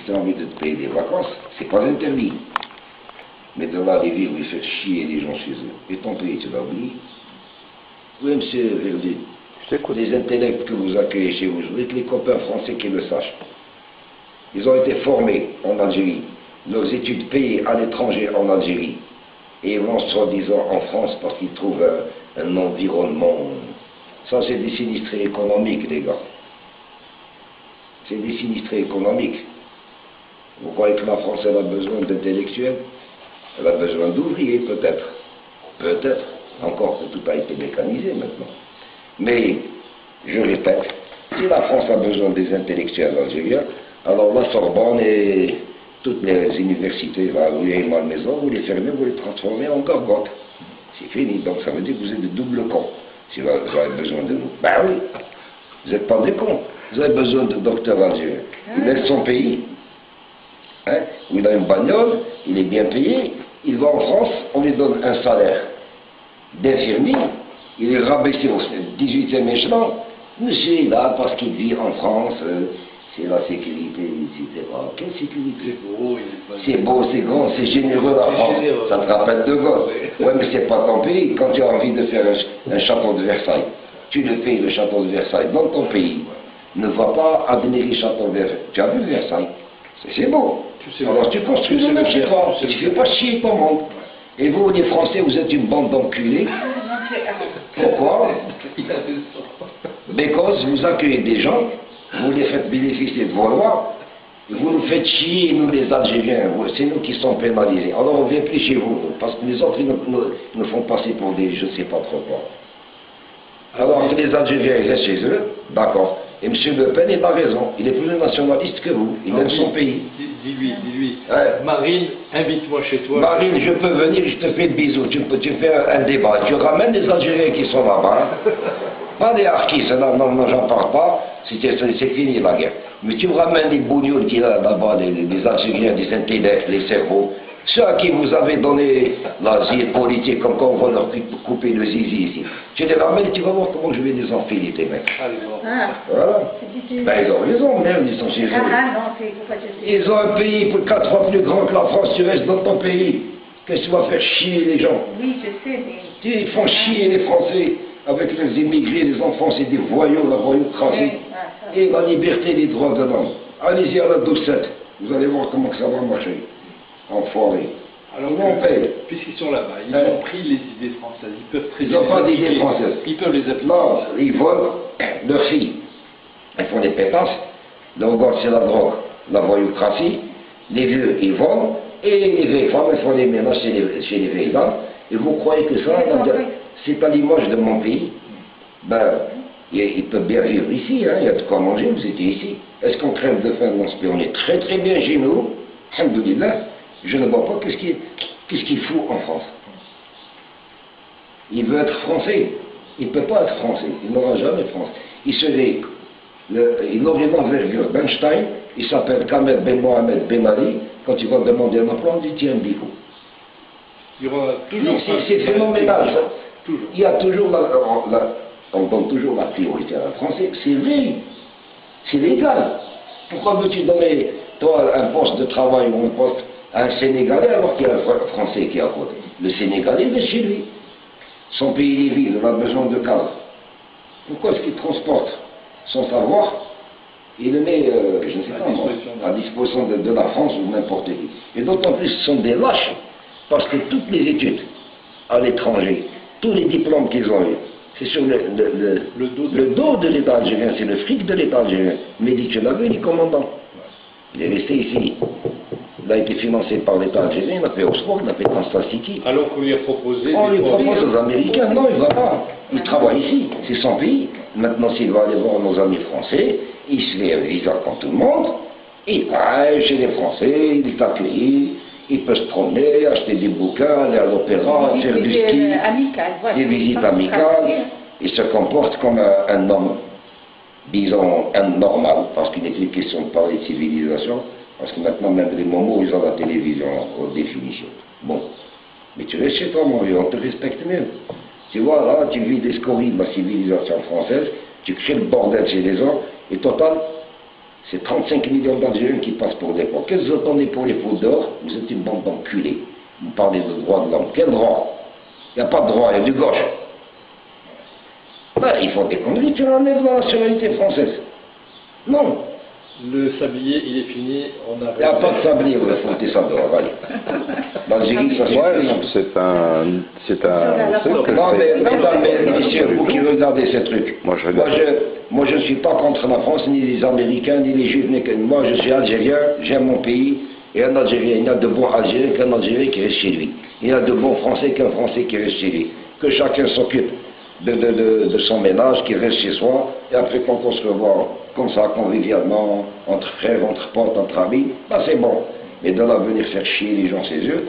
si tu as envie de te payer des vacances, c'est pas interdit. Mais de là, les vivre, ils font chier les gens chez eux. Et ton pays, tu l'as oublié. Oui, monsieur Verdi, les intellects que vous accueillez chez vous, je voudrais que les copains français qui le sachent. Ils ont été formés en Algérie, leurs études payées à l'étranger en Algérie, et ils vont soi-disant en France parce qu'ils trouvent un environnement. Ça, c'est des sinistrés économiques, les gars. C'est des sinistrés économiques. Vous croyez que la France, elle a besoin d'intellectuels? Elle a besoin d'ouvriers, peut-être. Peut-être. Encore que tout a été mécanisé maintenant. Mais, je répète, si la France a besoin des intellectuels algériens, alors la Sorbonne et toutes les universités, là, où il y a Malmaison, vous les fermez, vous les transformez en gargotes. C'est fini. Donc ça veut dire que vous êtes de double cons. Si vous avez besoin de nous. Ben oui. Vous n'êtes pas des cons. Vous avez besoin de docteurs algériens. Il laisse son pays. Hein, où il a une bagnole, il est bien payé. Il va en France, on lui donne un salaire d'infirmier. Il est rabaissé au 18e échelon. Monsieur est là parce qu'il vit en France. C'est la sécurité, etc. Quelle sécurité? C'est beau, c'est grand, c'est généreux la France. Ça te rappelle de Gaulle. Ouais, mais c'est pas ton pays. Quand tu as envie de faire un château de Versailles, tu le payes le château de Versailles dans ton pays. Ne va pas admirer le château de Versailles. Tu as vu Versailles? C'est beau. Alors tu construis le même chez toi. Tu ne fais pas chier ton monde. Et vous, les Français, vous êtes une bande d'enculés. Pourquoi? Because vous accueillez des gens, vous les faites bénéficier de vos lois, vous nous faites chier, nous les Algériens, c'est nous qui sommes pénalisés. Alors on ne vient plus chez vous, parce que les autres ils nous font passer pour des je ne sais pas trop quoi. Alors que les Algériens ils restent chez eux, d'accord. Et M. Le Pen, il a raison, il est plus nationaliste que vous, il aime son pays. Dis-lui. Ouais. Marine, invite-moi chez toi. Marine, je peux venir, je te fais le bisou, tu fais un débat, tu ramènes les Algériens qui sont là-bas. Pas des harkis, non, j'en parle pas, c'est fini la guerre. Mais tu me ramènes les bougnoules qui là, là-bas, les Algériens, des intellects, les cerveaux, ceux à qui vous avez donné l'asile politique, comme quand on va leur couper le zizi ici. Tu les ramènes et tu vas voir comment je vais les enfiler, tes mecs. Voilà. Ben ils ont raison, merde, ils sont chez eux. Ils ont un pays 4 fois plus grand que la France, tu restes dans ton pays. Qu'est-ce que tu vas faire chier les gens? Oui, je sais, mais... Ils font chier les Français. Avec les immigrés, les enfants, c'est des voyous, la voyoucratie. Et la liberté des droits de l'homme. Allez-y à la 12-7. Vous allez voir comment que ça va marcher. Enfoiré. Alors, on paye. Puisqu'ils sont là-bas, ils ont pris les idées françaises. Ils peuvent très Ils n'ont pas d'idées françaises. Ils peuvent les appliquer. Non, ils volent leurs filles. Ils font des pétasses. Le gars, c'est la drogue, la voyoucratie. Les vieux, ils volent. Et les vieilles femmes, elles font des ménages chez les vieilles dames. Et vous croyez que ça, c'est à l'image de mon pays? Ben, ils peuvent bien vivre ici, hein, il y a de quoi manger, vous étiez ici. Est-ce qu'on crève de faim? Non, on est très très bien chez nous. Alhamdoulilah, je ne vois pas qu'est-ce qu'il fout en France. Il veut être français. Il ne peut pas être français. Il n'aura jamais français. Il serait, il aurait l'envergure d'Einstein, il s'appelle Kamel Ben Mohamed Ben Ali. Quand il va demander un emploi, on dit tiens, bico. Il y aura toujours. C'est phénoménal, ça. Toujours. Il y a toujours on donne toujours la priorité à un Français. C'est vrai. C'est légal. Pourquoi veux-tu donner, toi, un poste de travail ou un poste à un Sénégalais alors qu'il y a un Français qui est à côté? Le Sénégalais reste chez lui. Son pays est vide, il a besoin de cadre. Pourquoi est-ce qu'il transporte son savoir? Il le met, je ne sais pas, à disposition de la France ou n'importe qui. Et d'autant plus, ce sont des lâches, parce que toutes les études à l'étranger, tous les diplômes qu'ils ont eu, c'est sur le dos de l'État algérien, c'est le fric de l'État algérien. Mais dit, tu l'as vu, il est commandant. Il est resté ici. Il a été financé par l'État algérien, il a fait Oxford, il a fait Kansas City. Alors qu'on lui a proposé... On lui propose aux Américains, non, il ne va pas. Il travaille ici, c'est son pays. Maintenant, s'il va aller voir nos amis français, il se fait visa comme tout le monde, il va chez les Français, il est accueilli, il peut se promener, acheter des bouquins, aller à l'opéra, faire du ski, des visites amicales. Il se comporte comme un homme, disons, un normal, parce qu'il n'est plus question de parler de civilisation, parce que maintenant, même les momos, ils ont la télévision en définition. Bon. Mais tu restes chez toi, mon vieux, on te respecte mieux. Tu vois, là, tu vis des scories de la civilisation française, tu crées le bordel chez les gens, et total, C'est 35 millions d'Algériens qui passent pour des pauvres. Qu'est-ce que vous attendez pour les pauvres dehors? Vous êtes une bande d'enculés. Vous parlez de droit de l'homme. Quel droit? Il n'y a pas de droit, il y a du gauche. Ben, il faut des conneries, tu enlèves la nationalité française. Non. Le sablier, il est fini, on a... Il n'y a pas de sablier, vous foutez ça dehors, allez. L'Algérie, ça suffit. C'est un truc que non, mais, mesdames et messieurs, vous qui regardez ces trucs, moi je ne suis pas contre la France, ni les Américains, ni les Juifs, moi je suis Algérien, j'aime mon pays, et un Algérien, il y a de bons Algériens qu'un Algérien qui reste chez lui. Il y a de bons Français qu'un Français qui reste chez lui. Que chacun s'occupe de son ménage, qui reste chez soi, et après quand on se revoit comme ça, convivialement, entre frères, entre potes, entre amis, ben c'est bon. Mais de là venir faire chier les gens chez eux,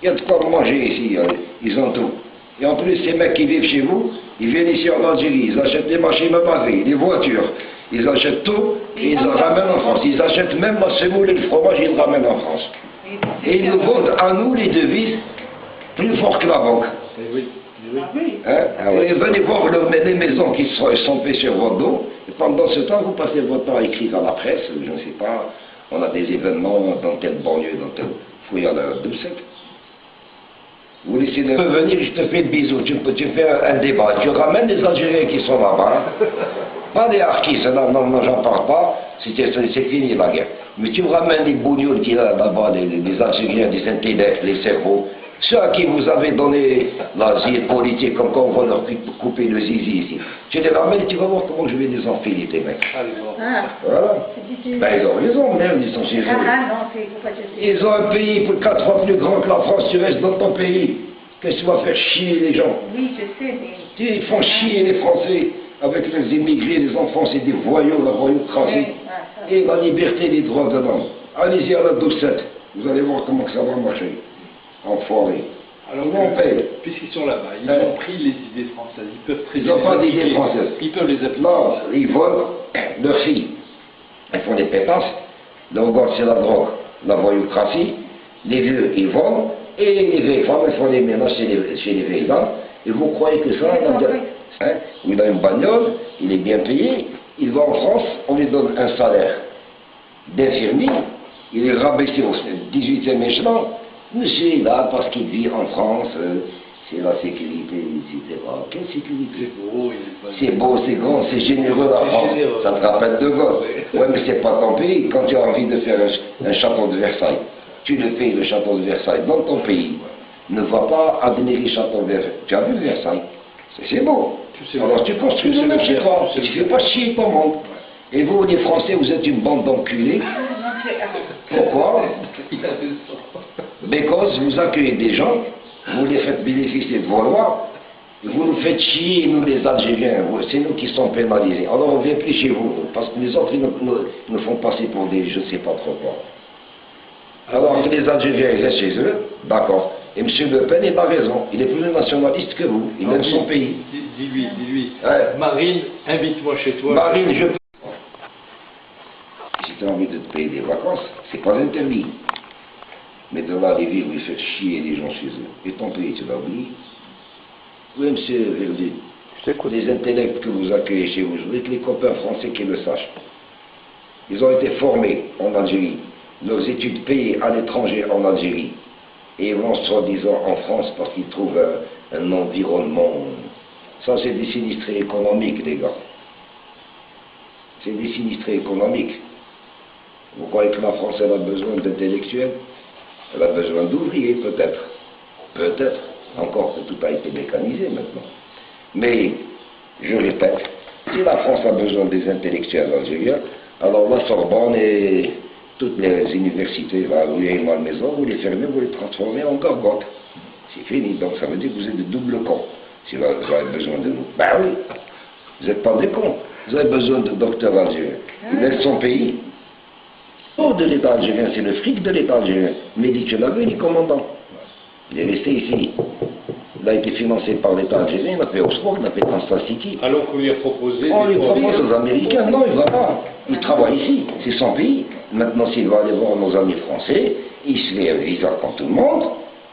il y a de quoi manger ici, ils ont tout. Et en plus, ces mecs qui vivent chez vous, ils viennent ici en Algérie, ils achètent des machines à laver, des voitures, ils achètent tout, et ils le ramènent en France. Ils achètent même la semoule et le fromage, ils le ramènent en France. Et ils nous vendent à nous les devises plus fort que la banque. Oui. Hein? Et venez voir les maisons qui sont faites sur votre dos, et pendant ce temps, vous passez votre temps à écrire à la presse, je ne sais pas, on a des événements dans telle banlieue, dans tel fouille à la 27. Vous laissez de venir, je te fais le bisou, tu fais un débat, tu ramènes les Algériens qui sont là-bas, pas des harkis, non, j'en parle pas, c'est fini la guerre. Mais tu ramènes les bougnoules qui sont là-bas, les Algériens, des intellects, les cerveaux, ceux à qui vous avez donné l'asile politique, comme quand on va leur couper le zizi ici. Tu les ramènes, tu vas voir comment je vais les enfiler, tes mecs. Voilà. Ben, ils ont raison, merde, ils sont chez eux. Ils ont un pays 4 fois plus grand que la France, tu restes dans ton pays. Qu'est-ce que tu vas faire chier les gens? Oui, je sais, mais... Ils font chier les Français avec les immigrés, les enfants, c'est des voyous, la voyoucratie. Et la liberté des droits de l'homme. Allez-y à la 12-7, vous allez voir comment que ça va marcher. Enfoiré. Alors, on paye. Puisqu'ils sont là-bas, ils ont pris les idées françaises. Ils peuvent très Ils n'ont pas d'idées françaises. Ils peuvent les appliquer. Non, ils volent leurs filles. Ils font des pétasses. Le regard, c'est la drogue, la voyoucratie. Les vieux, ils volent. Et les vieilles femmes, elles font des ménages chez les vieilles dames. Et vous croyez que ça, il a une bagnole, il est bien payé. Il va en France, on lui donne un salaire d'infirmier. Il est rabaissé au 18e échelon. Monsieur est là parce qu'il vit en France, c'est la sécurité, etc. Quelle sécurité? C'est beau, c'est grand, c'est généreux la France. Ça te rappelle De Gaulle. Ouais, mais c'est pas ton pays. Quand tu as envie de faire un château de Versailles, tu le payes le château de Versailles dans ton pays. Ne va pas admirer le château de Versailles. Tu as vu Versailles? C'est beau. Alors tu construis le même chez toi. Tu ne fais pas chier ton monde. Et vous, les Français, vous êtes une bande d'enculés. Pourquoi? Because vous accueillez des gens, vous les faites bénéficier de vos lois, et vous nous faites chier, nous les Algériens, c'est nous qui sommes pénalisés. Alors on ne vient plus chez vous, parce que les autres nous font passer pour des je ne sais pas trop quoi. Alors que les Algériens ils restent chez eux, d'accord. Et M. Le Pen n'a pas raison, il est plus nationaliste que vous, il aime son pays. Dis-lui. Ouais. Marine, invite-moi chez toi. Marine, je peux. Si tu as envie de te payer des vacances, c'est pas interdit. Mais de là, les vivre, ils font chier les gens chez eux. Et ton pays, tu l'as oublié. Oui, monsieur Verdi, les intellects que vous accueillez chez vous, je voudrais que les copains français qui le sachent. Ils ont été formés en Algérie, leurs études payées à l'étranger en Algérie. Et ils vont soi-disant en France parce qu'ils trouvent un environnement. Ça, c'est des sinistrés économiques, les gars. C'est des sinistrés économiques. Vous croyez que la France, elle a besoin d'intellectuels? Elle a besoin d'ouvriers, peut-être. Peut-être. Encore que tout a été mécanisé maintenant. Mais, je répète, si la France a besoin des intellectuels algériens, alors la Sorbonne et toutes les universités, là, où il y a une Malmaison, vous les fermez, vous les transformez en gargotes. C'est fini. Donc ça veut dire que vous êtes de double con. Si vous avez besoin de nous. Ben oui. Vous n'êtes pas des cons. Vous avez besoin de docteurs algériens. Il laisse son pays. De l'État algérien, c'est le fric de l'État algérien. Mais dit, tu l'as vu, il est commandant. Il est resté ici. Il a été financé par l'État algérien, il a fait Oxford, il a fait Constantiki. Alors qu'on lui a proposé... On lui propose aux Américains, non, il ne va pas. Il travaille ici, c'est son pays. Maintenant, s'il va aller voir nos amis français, il se fait un visa comme tout le monde,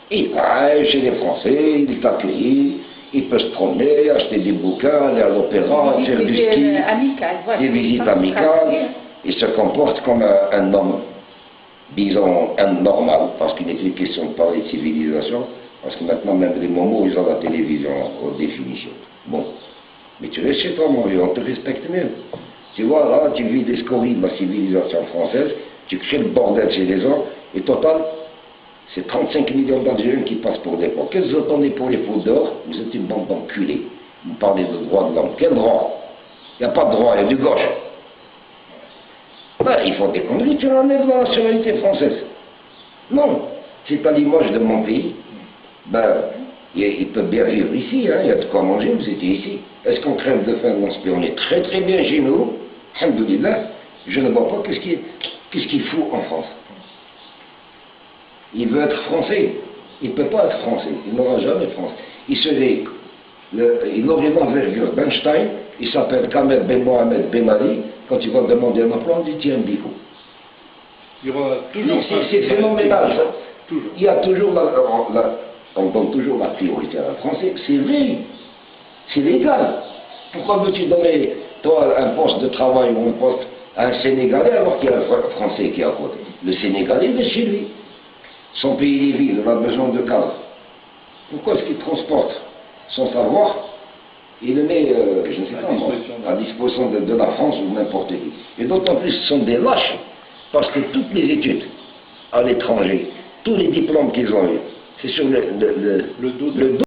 il va chez les Français, il est accueilli, il peut se promener, acheter des bouquins, aller à l'opéra, faire du ski, amicales, voilà. des visites amicales. il se comporte comme un homme, disons, un normal, parce qu'il n'est plus question de parler de civilisation, parce que maintenant, même les momos, ils ont la télévision aux définitions. Bon. Mais tu restes chez toi, mon vieux, on te respecte mieux. Tu vois, là, tu vis des scories de la civilisation française, tu crées le bordel chez les gens, et total, c'est 35 millions d'Algériens qui passent pour des pauvres. Qu'est-ce que vous attendez pour les fous dehors? Vous êtes une bande d'enculés. Vous parlez de droit de l'homme. Quel droit? Il n'y a pas de droit, il y a du gauche. Ben, il faut des conneries, tu enlèves la nationalité française. Non, c'est à l'image de mon pays. Ben, ils peuvent bien vivre ici, hein, il y a de quoi manger, vous étiez ici. Est-ce qu'on crève de faim? Non, on est très très bien chez nous. Alhamdoulilah, je ne vois pas qu'est-ce qu'il fout en France. Il veut être français. Il ne peut pas être français. Il n'aura jamais français. Il serait, il aurait l'envergure d'Einstein, il s'appelle Kamel Ben Mohamed Ben Ali. Quand il va demander un emploi, on dit tiens, Biko. C'est phénoménal, ça. Toujours. Il y a toujours on donne toujours la priorité à un Français. C'est vrai. C'est légal. Pourquoi veux-tu donner, toi, un poste de travail ou un poste à un Sénégalais alors qu'il y a un Français qui est à côté? Le Sénégalais reste chez lui. Son pays est vide, on a besoin de cadre. Pourquoi est-ce qu'il transporte son savoir? Il le met, je ne sais pas moi, à disposition de la France ou n'importe qui. Et d'autant plus, ce sont des lâches, parce que toutes les études à l'étranger, tous les diplômes qu'ils ont eus, c'est sur le dos